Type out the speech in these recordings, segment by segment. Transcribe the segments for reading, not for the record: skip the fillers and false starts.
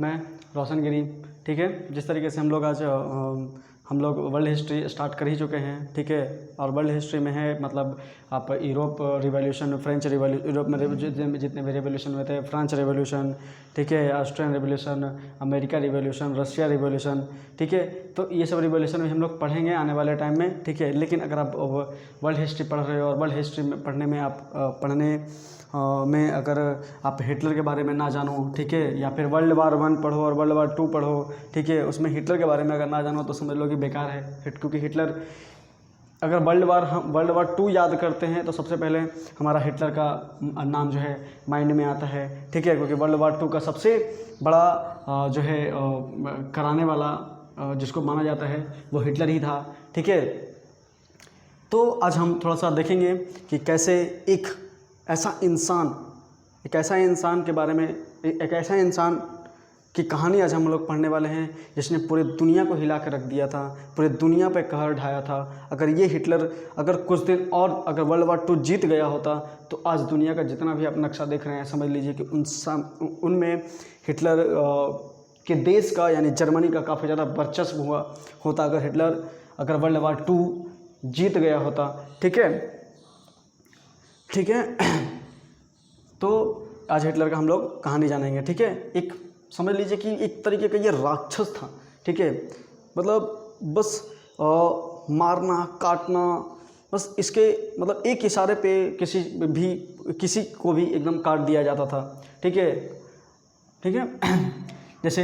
मैं रोशनगिरी। ठीक है, जिस तरीके से हम लोग आज हम लोग वर्ल्ड हिस्ट्री स्टार्ट कर ही चुके हैं। ठीक है, और वर्ल्ड हिस्ट्री में है मतलब आप Europe revolution, French revolution, Europe में जितने भी रिवॉल्यूशन हुए थे, फ्रेंच रिवॉल्यूशन, ठीक है, Austrian revolution, America revolution, Russia revolution, ठीक है, तो ये सब रिवॉल्यूशन भी हम लोग पढ़ेंगे आने वाले टाइम में। ठीक है, लेकिन अगर आप वर्ल्ड हिस्ट्री पढ़ रहे हो और वर्ल्ड हिस्ट्री में पढ़ने में में अगर आप हिटलर के बारे में ना जानो, ठीक है, या फिर वर्ल्ड वार 1 पढ़ो और वर्ल्ड वार 2 पढ़ो, ठीक है, उसमें हिटलर के बारे में अगर ना जानो तो समझ लो कि बेकार है। क्योंकि हिटलर, अगर हम वर्ल्ड वार 2 याद करते हैं तो सबसे पहले हमारा हिटलर का नाम जो है माइंड में आता है। ठीक है, क्योंकि वर्ल्ड वार 2 का सबसे बड़ा जो है कराने वाला जिसको माना जाता है वो हिटलर ही था। ठीक है, तो आज हम थोड़ा सा देखेंगे कि कैसे एक ऐसा इंसान के बारे में, एक ऐसा इंसान की कहानी आज हम लोग पढ़ने वाले हैं जिसने पूरी दुनिया को हिला कर रख दिया था, पूरी दुनिया पे कहर ढाया था। अगर ये हिटलर अगर कुछ दिन और अगर वर्ल्ड वार 2 जीत गया होता तो आज दुनिया का जितना भी आप नक्शा देख रहे हैं समझ लीजिए कि उनमें हिटलर के देश का यानी जर्मनी का काफ़ी ज़्यादा वर्चस्व होता अगर हिटलर अगर वर्ल्ड वार 2 जीत गया होता। ठीक है तो आज हिटलर का हम लोग कहानी जानेंगे। ठीक है, एक समझ लीजिए कि एक तरीके का ये राक्षस था। ठीक है, मतलब बस मारना काटना, बस इसके मतलब एक इशारे पे किसी को भी एकदम काट दिया जाता था। ठीक है जैसे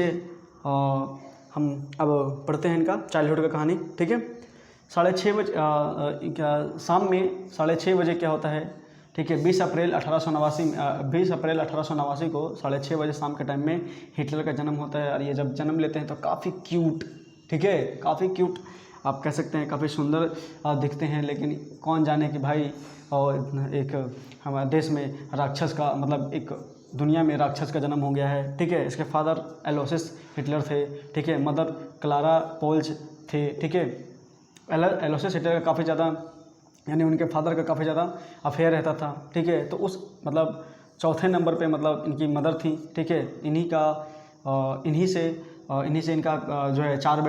हम अब पढ़ते हैं इनका चाइल्डहुड का कहानी। ठीक है, 6:30 बजे शाम में 6:30 बजे क्या होता है। ठीक है, 20 अप्रैल 1889 को 6:30 बजे शाम के टाइम में हिटलर का जन्म होता है। और ये जब जन्म लेते हैं तो काफ़ी क्यूट, ठीक है, काफ़ी क्यूट आप कह सकते हैं, काफ़ी सुंदर दिखते हैं। लेकिन कौन जाने कि भाई और एक हमारे देश में राक्षस का मतलब एक दुनिया में राक्षस का जन्म हो गया है। ठीक है, इसके फादर एलोसिस हिटलर थे। ठीक है, मदर क्लारा पोल्ज थे। ठीक है, एलोसिस हिटलर का काफ़ी ज़्यादा यानी उनके फादर का काफ़ी ज़्यादा अफेयर रहता था। ठीक है, तो उस मतलब चौथे नंबर पे मतलब इनकी मदर थी। ठीक है, इन्हीं से इनका जो है 4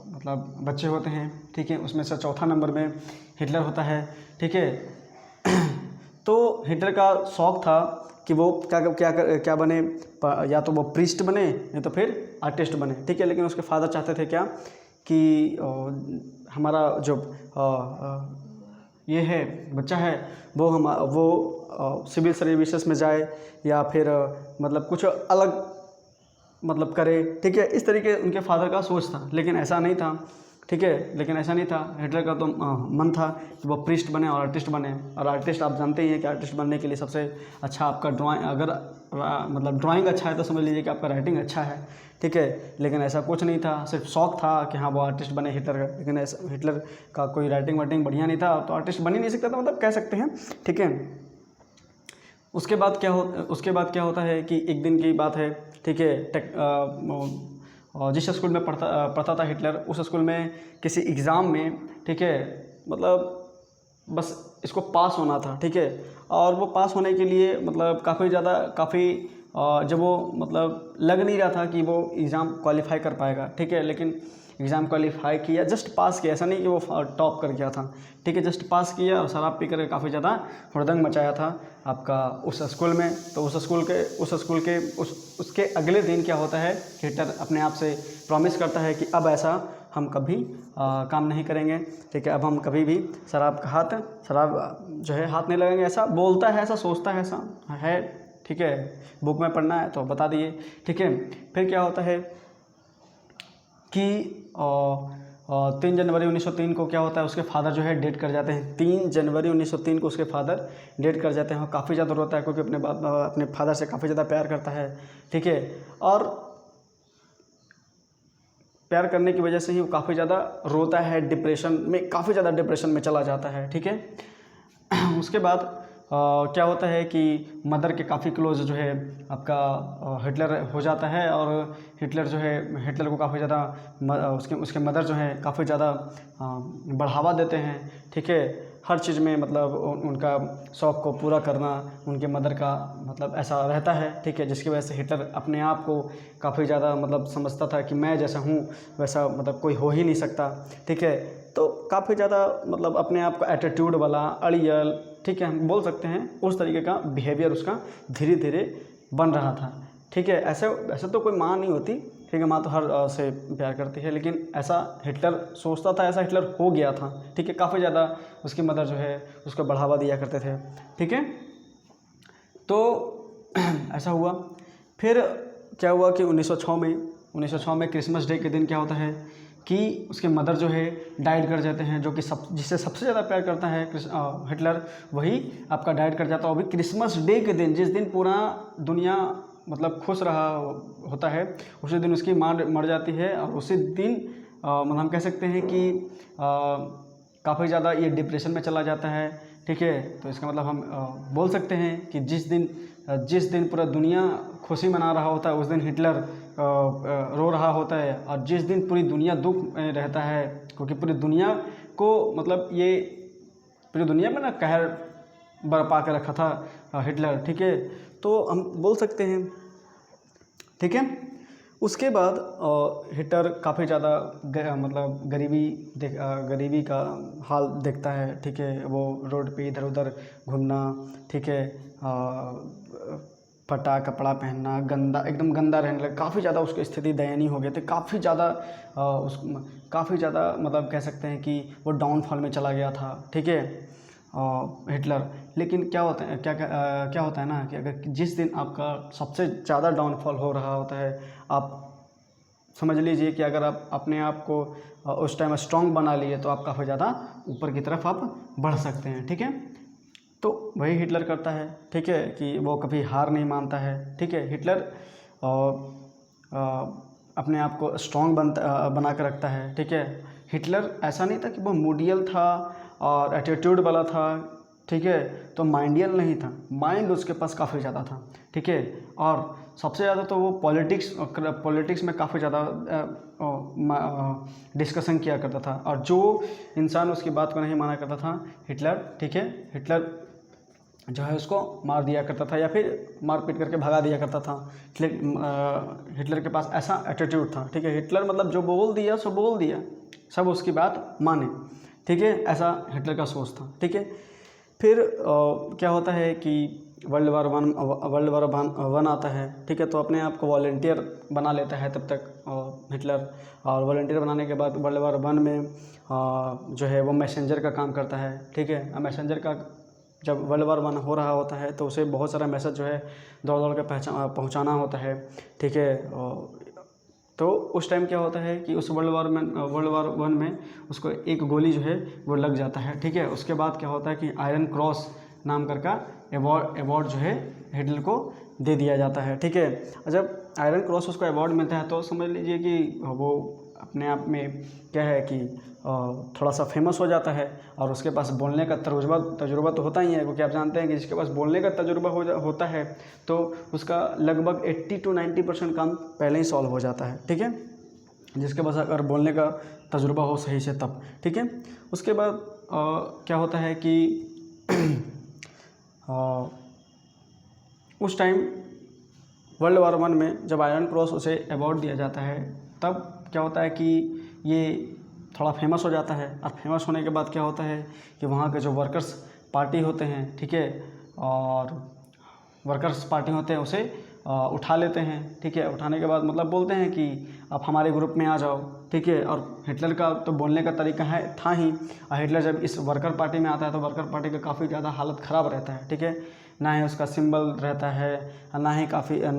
मतलब बच्चे होते हैं। ठीक है, उसमें से चौथा नंबर में हिटलर होता है। ठीक है तो हिटलर का शौक़ था कि वो क्या बने, या तो वो प्रीस्ट बने या तो फिर आर्टिस्ट बने। ठीक है, लेकिन उसके फादर चाहते थे क्या कि हमारा जो ये है बच्चा है वो सिविल सर्विसेज में जाए या फिर मतलब कुछ अलग मतलब करे। ठीक है, इस तरीके उनके फादर का सोच था, लेकिन ऐसा नहीं था। ठीक है, लेकिन ऐसा नहीं था। हिटलर का तो मन था कि वो प्रीस्ट बने और आर्टिस्ट बने। और आर्टिस्ट आप जानते ही हैं कि आर्टिस्ट बनने के लिए सबसे अच्छा आपका ड्राइंग, अगर मतलब ड्राइंग अच्छा है तो समझ लीजिए कि आपका राइटिंग अच्छा है। ठीक है, लेकिन ऐसा कुछ नहीं था, सिर्फ शौक था कि हाँ वो आर्टिस्ट बने हिटलर का। लेकिन ऐसा हिटलर का कोई राइटिंग वाइटिंग बढ़िया नहीं था तो आर्टिस्ट बन ही नहीं सकता था, मतलब कह सकते हैं। ठीक है, उसके बाद क्या होता है कि एक दिन की बात है। ठीक है, जिस स्कूल में पढ़ता था हिटलर, उस स्कूल में किसी एग्ज़ाम में, ठीक है, मतलब बस इसको पास होना था। ठीक है, और वो पास होने के लिए मतलब काफ़ी जब वो मतलब लग नहीं रहा था कि वो एग्ज़ाम क्वालिफाई कर पाएगा। ठीक है, लेकिन एग्ज़ाम क्वालिफाई किया, जस्ट पास किया, ऐसा नहीं कि वो टॉप कर गया था। ठीक है, जस्ट पास किया और शराब पी कर काफ़ी ज़्यादा हुड़दंग मचाया था आपका उस स्कूल में। तो उसके अगले दिन क्या होता है, हिटलर अपने आप से प्रॉमिस करता है कि अब ऐसा हम कभी काम नहीं करेंगे। ठीक है, अब हम कभी भी शराब जो है हाथ नहीं लगाएंगे। ऐसा बोलता है, ऐसा सोचता है, ऐसा है। ठीक है, बुक में पढ़ना है तो बता दिए। ठीक है, फिर क्या होता है कि 3 जनवरी 1903 को क्या होता है, उसके फादर जो है डेट कर जाते हैं। 3 जनवरी 1903 को उसके फादर डेट कर जाते हैं और काफ़ी ज़्यादा रोता है क्योंकि अपने फादर से काफ़ी ज़्यादा प्यार करता है। ठीक है, और प्यार करने की वजह से ही वो काफ़ी ज़्यादा रोता है, काफ़ी ज़्यादा डिप्रेशन में चला जाता है। ठीक है, उसके बाद क्या होता है कि मदर के काफ़ी क्लोज जो है आपका हिटलर हो जाता है और हिटलर को काफ़ी ज़्यादा उसके मदर जो है काफ़ी ज़्यादा बढ़ावा देते हैं। ठीक है, हर चीज़ में मतलब उनका शौक़ को पूरा करना उनके मदर का मतलब ऐसा रहता है, ठीक है, जिसकी वजह से हिटलर अपने आप को काफ़ी ज़्यादा मतलब समझता था कि मैं जैसा हूँ वैसा मतलब कोई हो ही नहीं सकता, ठीक है। तो काफ़ी ज़्यादा मतलब अपने आप का एटीट्यूड वाला, अड़ियल, ठीक है, हम बोल सकते हैं उस तरीके का बिहेवियर उसका धीरे धीरे बन रहा था, ठीक है। ऐसे तो कोई माँ नहीं होती, ठीक है, माँ तो हर से प्यार करती है, लेकिन ऐसा हिटलर सोचता था, ऐसा हिटलर हो गया था, ठीक है। काफ़ी ज़्यादा उसकी मदर जो है उसको बढ़ावा दिया करते थे, ठीक है। तो ऐसा हुआ। फिर क्या हुआ कि 1906 में क्रिसमस डे के दिन क्या होता है कि उसके मदर जो है डाइड कर जाते हैं, जो कि जिससे सबसे ज़्यादा प्यार करता है हिटलर, वही आपका डाइड कर जाता है। और भी क्रिसमस डे के दिन, जिस दिन पूरा दुनिया मतलब खुश रहा होता है, उसी दिन उसकी माँ मर जाती है। और उसी दिन मतलब हम कह सकते हैं कि काफ़ी ज़्यादा ये डिप्रेशन में चला जाता है, ठीक है। तो इसका मतलब हम बोल सकते हैं कि जिस दिन पूरा दुनिया खुशी मना रहा होता है, उस दिन हिटलर रो रहा होता है। और जिस दिन पूरी दुनिया दुख में रहता है, क्योंकि पूरी दुनिया को मतलब ये पूरी दुनिया में ना कहर बरपा के रखा था हिटलर, ठीक है। तो हम बोल सकते हैं, ठीक है। उसके बाद हिटलर काफ़ी ज़्यादा मतलब गरीबी का हाल देखता है, ठीक है। वो रोड पे इधर उधर घूमना, ठीक है, फटा कपड़ा पहनना, एकदम गंदा रहने लगा। काफ़ी ज़्यादा उसकी स्थिति दयनीय हो गई थी, काफ़ी ज़्यादा मतलब कह सकते हैं कि वो डाउनफॉल में चला गया था, ठीक है, हिटलर। लेकिन क्या होता है ना कि अगर जिस दिन आपका सबसे ज़्यादा डाउनफॉल हो रहा होता है, आप समझ लीजिए कि अगर आप अपने आप को उस टाइम स्ट्रॉन्ग बना लिए तो आप काफ़ी ज़्यादा ऊपर की तरफ आप बढ़ सकते हैं, ठीक है। तो वही हिटलर करता है, ठीक है, कि वो कभी हार नहीं मानता है, ठीक है। हिटलर अपने आप को स्ट्रॉन्ग बना कर रखता है, ठीक है। हिटलर ऐसा नहीं था कि वो मूडियल था और एटीट्यूड वाला था, ठीक है। तो माइंडियल नहीं था, माइंड उसके पास काफ़ी ज़्यादा था, ठीक है। और सबसे ज़्यादा तो वो पॉलिटिक्स में काफ़ी ज़्यादा डिस्कशन किया करता था। और जो इंसान उसकी बात को नहीं माना करता था, हिटलर, ठीक है, हिटलर जो है उसको मार दिया करता था या फिर मार पीट करके भगा दिया करता था। हिटलर के पास ऐसा एटीट्यूड था, ठीक है। हिटलर मतलब जो बोल दिया सो बोल दिया, सब उसकी बात माने, ठीक है, ऐसा हिटलर का सोच था, ठीक है। फिर क्या होता है कि वर्ल्ड वार वन आता है, ठीक है। तो अपने आप को वॉलंटियर बना लेता है तब तक हिटलर। और वॉलंटियर बनाने के बाद वर्ल्ड वार वन में जो है वो मैसेंजर का काम करता है, ठीक है। मैसेंजर का जब वर्ल्ड वार वन हो रहा होता है तो उसे बहुत सारा मैसेज जो है दौड़ दौड़ के पहुँचाना होता है, ठीक है। तो उस टाइम क्या होता है कि उस वर्ल्ड वार वन में उसको एक गोली जो है वो लग जाता है, ठीक है। उसके बाद क्या होता है कि आयरन क्रॉस नाम का अवार्ड जो है हिटलर को दे दिया जाता है, ठीक है। जब आयरन क्रॉस उसको अवार्ड मिलता है तो समझ लीजिए कि वो अपने आप में क्या है कि थोड़ा सा फेमस हो जाता है। और उसके पास बोलने का तजुर्बा तो होता ही है, क्योंकि आप जानते हैं कि जिसके पास बोलने का तजुर्बा होता है तो उसका लगभग 80 to 90% काम पहले ही सॉल्व हो जाता है, ठीक है। जिसके पास अगर बोलने का तजुर्बा हो सही से तब, ठीक है। उसके बाद क्या होता है कि उस टाइम वर्ल्ड वार वन में जब आयरन क्रॉस उसे अवार्ड दिया जाता है तब क्या होता है कि ये थोड़ा फेमस हो जाता है। और फेमस होने के बाद क्या होता है कि वहाँ के जो वर्कर्स पार्टी होते हैं, ठीक है, और वर्कर्स पार्टी होते हैं उसे उठा लेते हैं, ठीक है। उठाने के बाद मतलब बोलते हैं कि आप हमारे ग्रुप में आ जाओ, ठीक है। और हिटलर का तो बोलने का तरीका था ही। और हिटलर जब इस वर्कर पार्टी में आता है तो वर्कर पार्टी का काफ़ी ज़्यादा हालत ख़राब रहता है, ठीक है। ना ही उसका सिंबल रहता है, ना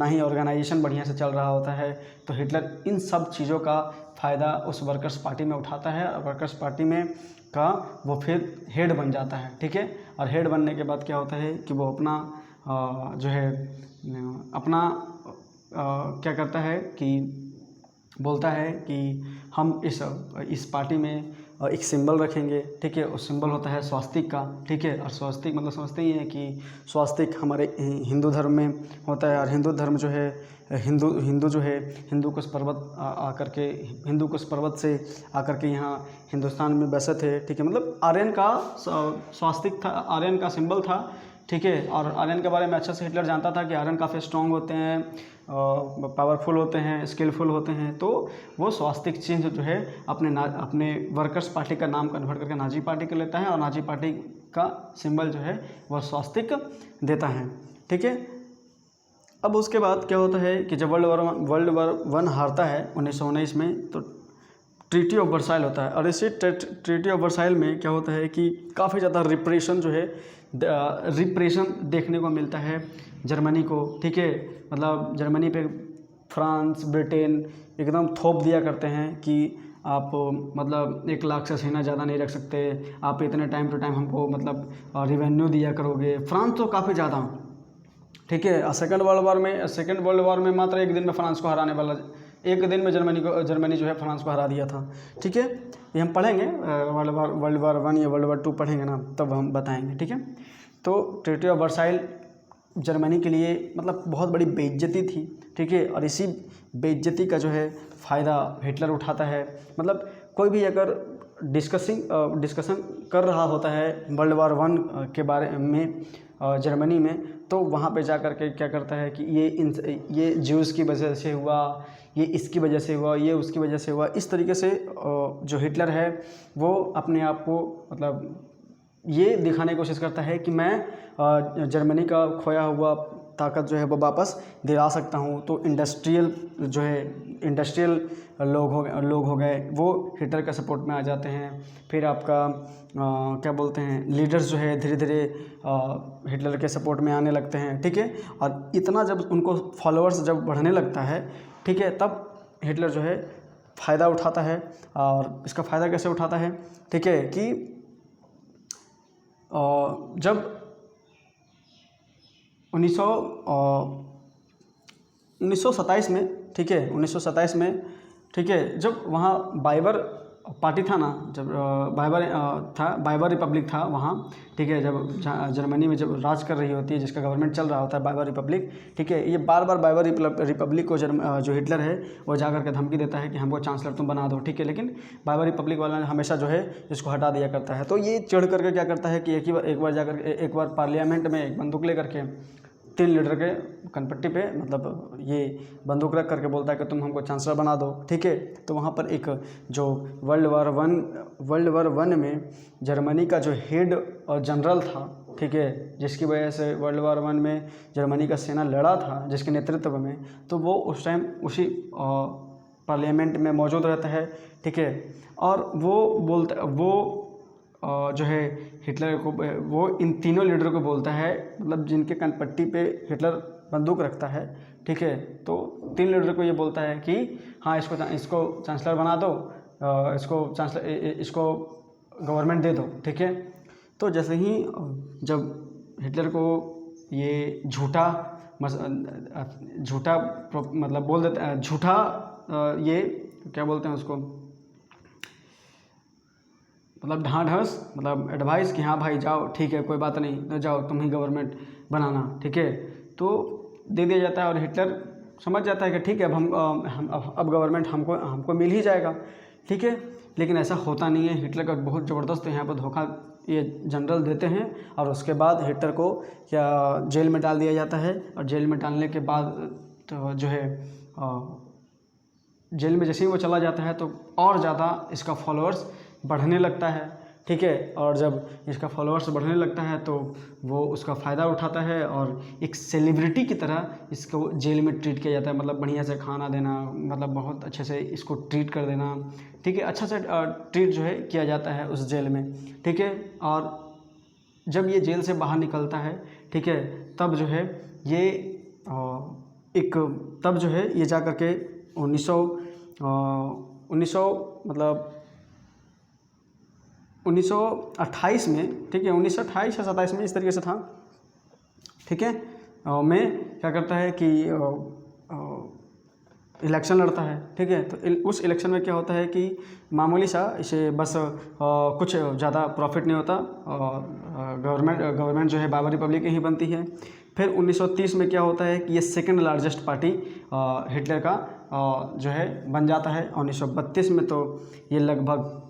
ही ऑर्गेनाइजेशन बढ़िया से चल रहा होता है। तो हिटलर इन सब चीज़ों का फ़ायदा उस वर्कर्स पार्टी में उठाता है और वर्कर्स पार्टी में का वो फिर हेड बन जाता है, ठीक है। और हेड बनने के बाद क्या होता है कि वो अपना जो है अपना क्या करता है कि बोलता है कि हम इस पार्टी में एक सिंबल रखेंगे, ठीक है। उस सिंबल होता है स्वास्तिक का, ठीक है। और स्वास्तिक मतलब समझते ही हैं कि स्वास्तिक हमारे हिंदू धर्म में होता है। और हिंदू धर्म जो है हिंदू जो है हिंदू कुश पर्वत आकर के हिंदू कुश पर्वत से आकर के यहाँ हिंदुस्तान में बसे थे, ठीक है। मतलब आर्यन का स्वास्तिक था, आर्यन का सिंबल था, ठीक है। और आर्यन के बारे में अच्छे से हिटलर जानता था कि आर्यन काफ़ी स्ट्रॉन्ग होते हैं, पावरफुल होते हैं, स्किलफुल होते हैं। तो वो स्वास्तिक चिन्ह जो है अपने वर्कर्स पार्टी का नाम कन्वर्ट करके नाजी पार्टी कर लेता है, और नाजी पार्टी का सिंबल जो है वह स्वास्तिक देता है, ठीक है। अब उसके बाद क्या होता है कि जब वर्ल्ड वॉर वन हारता है 1919 में, तो ट्रीटी ऑफ वर्साइल होता है। और इसी ट्रीटी ऑफ वर्साइल में क्या होता है कि काफ़ी ज़्यादा रिप्रेशन जो है रिप्रेशन देखने को मिलता है जर्मनी को, ठीक है। मतलब जर्मनी पे फ्रांस, ब्रिटेन एकदम थोप दिया करते हैं कि आप मतलब 1 लाख से सेना ज़्यादा नहीं रख सकते, आप इतने टाइम टू टाइम हमको मतलब रिवेन्यू दिया करोगे। फ्रांस तो काफ़ी ज़्यादा, ठीक है। सेकेंड वर्ल्ड वॉर में मात्र 1 दिन में फ्रांस को हराने वाला, 1 दिन में जर्मनी जो है फ्रांस को हरा दिया था, ठीक है। ये हम पढ़ेंगे वर्ल्ड वॉर 1 या वर्ल्ड वॉर 2 पढ़ेंगे ना, तब हम बताएंगे, ठीक है। तो ट्रीटी ऑफ वर्साइल जर्मनी के लिए मतलब बहुत बड़ी बेइज्जती थी, ठीक है। और इसी बेइज्जती का जो है फ़ायदा हिटलर उठाता है। मतलब कोई भी अगर डिस्कशन कर रहा होता है वर्ल्ड वॉर 1 के बारे में जर्मनी में, तो वहाँ पे जा कर के क्या करता है कि ये ज्यूज़ की वजह से हुआ, ये इसकी वजह से हुआ, ये उसकी वजह से हुआ। इस तरीके से जो हिटलर है वो अपने आप को मतलब ये दिखाने की कोशिश करता है कि मैं जर्मनी का खोया हुआ ताकत जो है वो वापस दिला सकता हूँ। तो इंडस्ट्रियल लोग हो गए वो हिटलर के सपोर्ट में आ जाते हैं। फिर आपका क्या बोलते हैं, लीडर्स जो है धीरे धीरे हिटलर के सपोर्ट में आने लगते हैं, ठीक है। और इतना जब उनको फॉलोअर्स जब बढ़ने लगता है, ठीक है, तब हिटलर जो है फ़ायदा उठाता है। और इसका फ़ायदा कैसे उठाता है, ठीक है, कि जब 1927 में, ठीक है, 1927 में, ठीक है, जब वहाँ बाइबर पार्टी था ना, जब बाइबर रिपब्लिक था वहाँ, ठीक है। जब जर्मनी में जब राज कर रही होती है, जिसका गवर्नमेंट चल रहा होता है बाइबर रिपब्लिक, ठीक है। ये बार बार बाइबर रिपब्लिक को जो हिटलर है वो जा करके धमकी देता है कि हमको चांसलर तुम बना दो, ठीक है। लेकिन बाइबर रिपब्लिक वाला ने हमेशा जो है इसको हटा दिया करता है। तो ये चढ़ करके क्या करता है कि एक बार पार्लियामेंट में एक बंदूक ले करके 3 लीडर के कनपट्टी पे मतलब ये बंदूक रख करके बोलता है कि तुम हमको चांसलर बना दो, ठीक है। तो वहाँ पर एक जो वर्ल्ड वॉर 1 में जर्मनी का जो हेड और जनरल था, ठीक है, जिसकी वजह से वर्ल्ड वॉर 1 में जर्मनी का सेना लड़ा था, जिसके नेतृत्व में, तो वो उस टाइम उसी पार्लियामेंट में मौजूद रहता है, ठीक है। और वो जो है हिटलर को, वो इन तीनों लीडर को बोलता है, मतलब जिनके कनपट्टी पे हिटलर बंदूक रखता है, ठीक है। तो 3 लीडर को ये बोलता है कि हाँ इसको चांसलर बना दो, इसको गवर्नमेंट दे दो, ठीक है। तो जैसे ही जब हिटलर को ये झूठा मतलब बोल देता है, झूठा ये क्या बोलते हैं उसको, मतलब ढांढस, मतलब एडवाइस कि हाँ भाई जाओ, ठीक है, कोई बात नहीं, तो जाओ तुम ही गवर्नमेंट बनाना, ठीक है। तो दे दिया जाता है और हिटलर समझ जाता है कि ठीक है अब गवर्नमेंट हमको मिल ही जाएगा, ठीक है। लेकिन ऐसा होता नहीं है। हिटलर का बहुत ज़बरदस्त यहाँ पर धोखा ये जनरल देते हैं, और उसके बाद हिटलर को क्या जेल में डाल दिया जाता है। और जेल में डालने के बाद तो जो है जेल में जैसे ही वो चला जाता है तो और ज़्यादा इसका फॉलोअर्स बढ़ने लगता है, ठीक है। और जब इसका फॉलोअर्स बढ़ने लगता है तो वो उसका फ़ायदा उठाता है और एक सेलिब्रिटी की तरह इसको जेल में ट्रीट किया जाता है। मतलब बढ़िया से खाना देना, मतलब बहुत अच्छे से इसको ट्रीट कर देना, ठीक है, अच्छा से ट्रीट जो है किया जाता है उस जेल में, ठीक है। और जब ये जेल से बाहर निकलता है, ठीक है, तब जो है ये जा कर के 1928 में, ठीक है, 1928 या 27 में इस तरीके से था, ठीक है। में क्या करता है कि इलेक्शन लड़ता है, ठीक है। तो उस इलेक्शन में क्या होता है कि मामूली सा इसे बस कुछ ज़्यादा प्रॉफिट नहीं होता, गवर्नमेंट जो है बाबर रिपब्लिक की ही बनती है। फिर 1930 में क्या होता है कि ये सेकंड लार्जेस्ट पार्टी हिटलर का जो है बन जाता है। 1932 में तो ये लगभग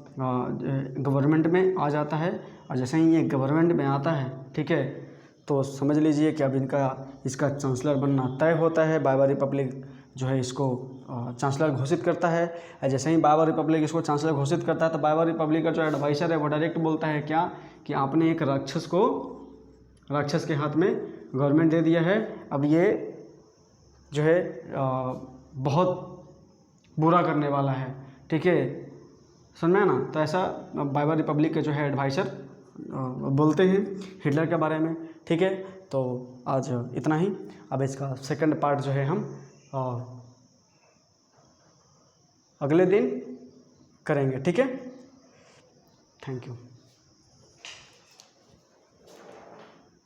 गवर्नमेंट में आ जाता है, और जैसे ही ये गवर्नमेंट में आता है, ठीक है, तो समझ लीजिए कि अब इसका चांसलर बनना तय होता है। बाबर रिपब्लिक जो है इसको चांसलर घोषित करता है। जैसे ही बाबर रिपब्लिक इसको चांसलर घोषित करता है तो बाबर रिपब्लिक का जो एडवाइज़र है वो डायरेक्ट बोलता है क्या कि आपने एक राक्षस के हाथ में गवर्नमेंट दे दिया है, अब ये जो है बहुत बुरा करने वाला है, ठीक है, समझ में ना। तो ऐसा बाबर रिपब्लिक के जो है एडवाइज़र बोलते हैं हिटलर के बारे में, ठीक है। तो आज इतना ही। अब इसका सेकंड पार्ट जो है हम अगले दिन करेंगे, ठीक है। Thank you.